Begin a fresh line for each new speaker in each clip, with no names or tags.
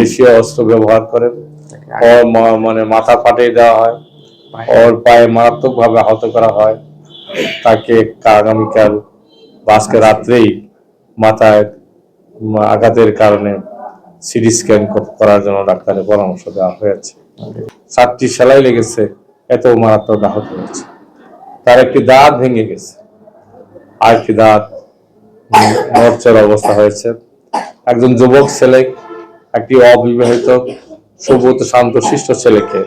দেশীয় অস্ত্র ব্যবহার করে ওর মানে মাথা ফাটিয়ে দেওয়া হয়, ওর পায়ে মারাত্মকভাবে আহত করা হয়। তাকে আগামীকাল আজকে রাত্রেই মাথায় আঘাতের কারণে সিটি স্ক্যান করার জন্য ডাক্তারের পরামর্শ দেওয়া হয়েছে। 7টি সেলাই লেগেছে, এত মারাত্মক আহত হয়েছে। তার একটি দাঁত ভেঙে গেছে, আর একটি দাঁত নড়চড় অবস্থা হয়েছে। একজন যুবক ছেলে, একটি অবিবাহিত সুব্রত শান্ত শিষ্ট ছেলেকে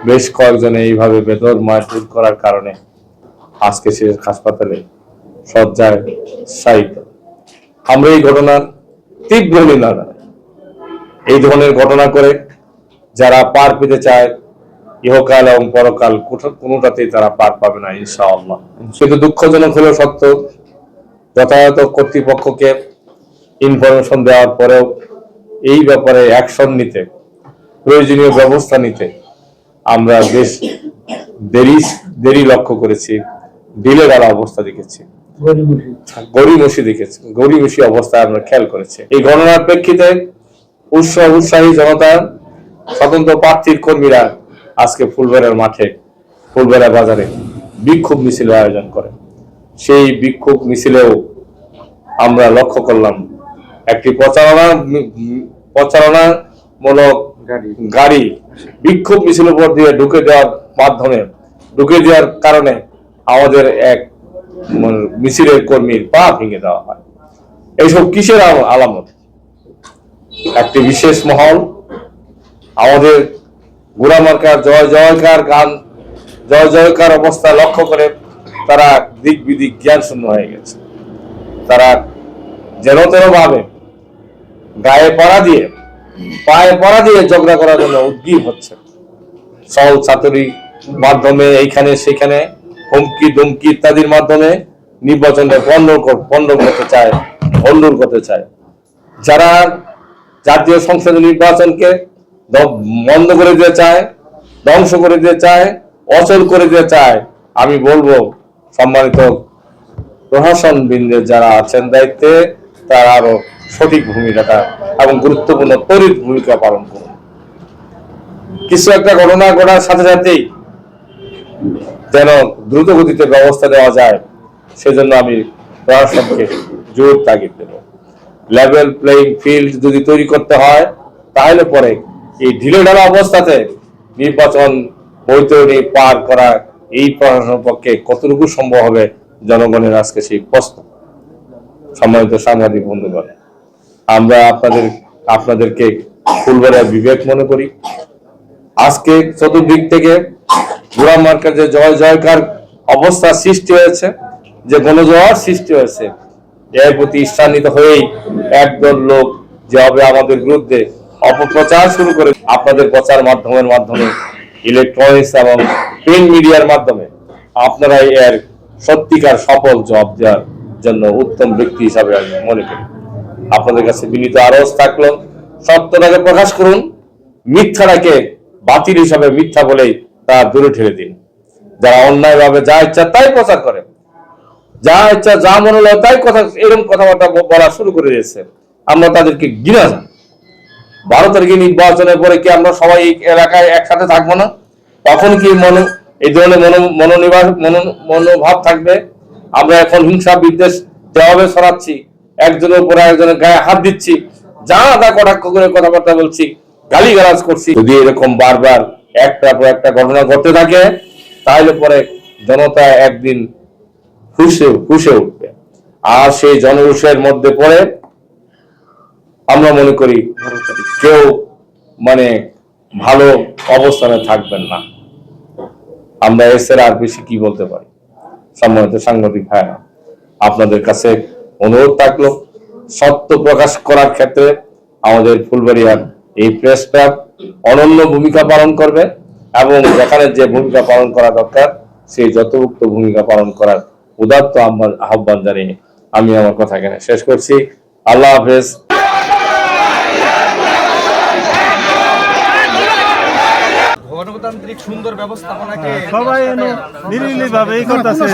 বেশ কয়েকজনে এইভাবে বেদর মারধর করার কারণে আজকে সে হাসপাতালে শয্যায় শায়িত। আমরা এই ঘটনার তীব্র নিন্দা জানাই। এই ধরনের ঘটনা করে যারা পার পেতে চায় ইহকাল এবং পরকাল কোনোটাতেই তারা পার পাবে না ইনশাআল্লাহ। কিন্তু দুঃখজনক হলেও সত্য, যথাযথ কর্তৃপক্ষকে ইনফরমেশন দেওয়ার পরেও এই ব্যাপারে অ্যাকশন নিতে, প্রয়োজনীয় ব্যবস্থা নিতে আমরা বেশ দেরি লক্ষ্য করেছি, ঢিলেঢালা অবস্থা দেখেছি, গড়িমসি অবস্থায় আমরা খেয়াল করেছি। এই ঘটনার প্রেক্ষিতে উৎসাহী জনতা, স্বতন্ত্র প্রার্থীর কর্মীরা আজকে ফুলবেড়ার মাঠে, ফুলবেড়া বাজারে বিক্ষোভ মিছিলের আয়োজন করে। সেই বিক্ষোভ মিছিলেও আমরা লক্ষ্য করলাম একটি প্রচারণামূলক গাড়ি বিক্ষোভ মিছিলের উপর দিয়ে ঢুকে দেওয়ার কারণে আমাদের এক মিছিলের কর্মীর পা ভেঙে দেওয়া হয়। এইসব কিসের আলামত? একটি বিশেষ মহল আমাদের গোড়া মার্কার জয় জয়কার গান, জয় জয়কার অবস্থা লক্ষ্য করে তারা দিক বিদিক জ্ঞান শূন্য হয়ে গেছে। তারা যেন তেন ভাবে গায়ে পড়া দিয়ে, পায়ে পড়া দিয়ে ঝগড়া করার জন্য উদ্গ্রীব হচ্ছে। সল ছাত্রী মাধ্যমে এইখানে সেখানে হুমকি ধমকি ইত্যাদির মাধ্যমে নির্বাচনে ভণ্ডুল করতে চায়। যারা জাতীয় সংসদীয় নির্বাচনকে বন্ধ করে দিতে চায়, ধ্বংস করে দিতে চায়, অচল করে দিতে চায়, আমি বলবো সম্মানিত প্রশাসন বৃন্দের যারা আছেন দায়িত্বে, তারা আরো সঠিক ভূমিকাটা এবং গুরুত্বপূর্ণ তড়িৎ ভূমিকা পালন করুন। কিছু একটা ঘটনা ঘটার সাথে সাথেই যেন দ্রুত গতিতে ব্যবস্থা দেওয়া যায়, সেজন্য আমি প্রশাসনকে জোর তাগিদ দেব। লেভেল প্লেইং ফিল্ড যদি তৈরি করতে হয়, তাহলে পরে এই ঢিলেঢালা অবস্থাতে নির্বাচন বৈতরণী পার করা এই প্রশাসনের পক্ষে কতটুকু সম্ভব হবে, জনগণের আজকে সেই প্রশ্ন। সম্মানিত সাংবাদিক বন্ধুগণ, আমরা আপনাদেরকে ফুলবেড়ার বিবেক মনে করি। আজকে চতুর্দিক থেকে গোড়া মার্কার যে জয় জয়কার অবস্থা সৃষ্টি হয়েছে, যে গণজোয়ার সৃষ্টি হয়েছে, এর প্রতি ঈর্ষান্বিত হয়েই একদল লোক যেভাবে আমাদের বিরুদ্ধে অপপ্রচার শুরু করে, আপনাদের প্রচার মাধ্যমে ইলেকট্রনিক্স এবং প্রিন্ট মিডিয়ার মাধ্যমে আপনারা এর সত্যিকার সফল জবাব দেওয়ার জন্য উত্তম ব্যক্তি হিসাবে আমি মনে করি। আপনাদের কাছে বিনীত আরজ থাকলো, সত্যটাকে প্রকাশ করুন, মিথ্যাটাকে বাতিল হিসাবে মিথ্যা বলেই তা দূরে ঠেলে দিন। যারা অন্যায়ভাবে যা ইচ্ছা তাই প্রচার করে, যা ইচ্ছা যা মনে হলো তাই কথা, এরকম কথাবার্তা বলা শুরু করে দিয়েছে, আমরা তাদেরকে ঘৃণা জানি। 12 তারিখে নির্বাচনের পরে কি আমরা সবাই এই এলাকায় একসাথে থাকবো না? তখন কি এই ধরনের মনোভাব থাকবে? আমরা এখন হিংসা বিদ্বেষ যেভাবে ছড়াচ্ছি, একজনের উপর একজনের গায়ে হাত দিচ্ছি, যা তা কটাক্ষ করে কথাবার্তা বলছি, গালিগালাজ করছি, যদি এরকম বারবার একটার পর একটা ঘটনা ঘটতে থাকে, তাহলে পরে জনতা একদিন ফুঁসে উঠবে। আর সেই জনরোষের মধ্যে পড়ে আমরা মনে করি কেউ ভালো অবস্থানে থাকবেন না। আমরা এর আর বেশি কি বলতে পারি? সম্মানিত সাংবাদিক ভাইরা, আপনাদের কাছে অনুরোধ থাকলো, সত্য প্রকাশ করার ক্ষেত্রে আমাদের ফুলবাড়িয়ার এই প্রেস ক্লাব অনন্য ভূমিকা পালন করবে এবং যেখানে যে ভূমিকা পালন করা দরকার সেই যথোক্ত ভূমিকা পালন করার উদাত্ত আহ্বান জানিয়ে আমি আমার কথা এখানে শেষ করছি। আল্লাহ হাফেজ।
গণতান্ত্রিক সুন্দর ব্যবস্থাপনাকে
সবাই নিরিবিলিভাবে এই করতেছে।